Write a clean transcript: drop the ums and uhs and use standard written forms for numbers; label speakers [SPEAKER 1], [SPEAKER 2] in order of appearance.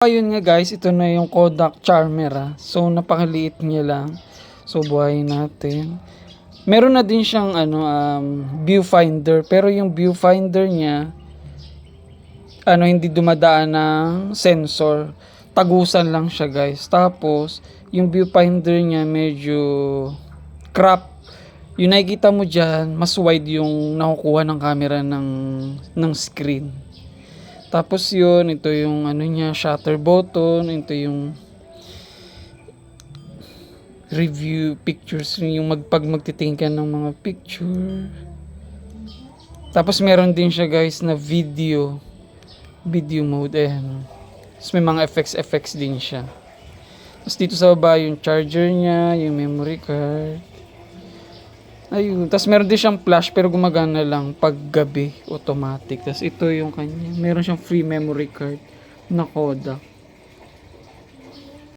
[SPEAKER 1] Ayun nga guys, ito na yung Kodak Charmer So napakaliit niya lang. So buhayin natin. Meron na din siyang viewfinder, pero yung viewfinder niya hindi dumadaan ng sensor. Tagusan lang siya guys. Tapos yung viewfinder niya medyo crop. Yung nakikita mo dyan, mas wide yung nakukuha ng camera ng screen. Tapos yun, ito yung niya, shutter button, ito yung review pictures, yung magtitingin ka ng mga picture. Tapos meron din siya guys na video mode. Tapos may mga effects din siya. Tapos dito sa baba yung charger niya, yung memory card. Ayun. Tapos meron din siyang flash pero gumagana lang pag gabi, automatic. Tapos ito yung kanya. Meron siyang free memory card na Kodak.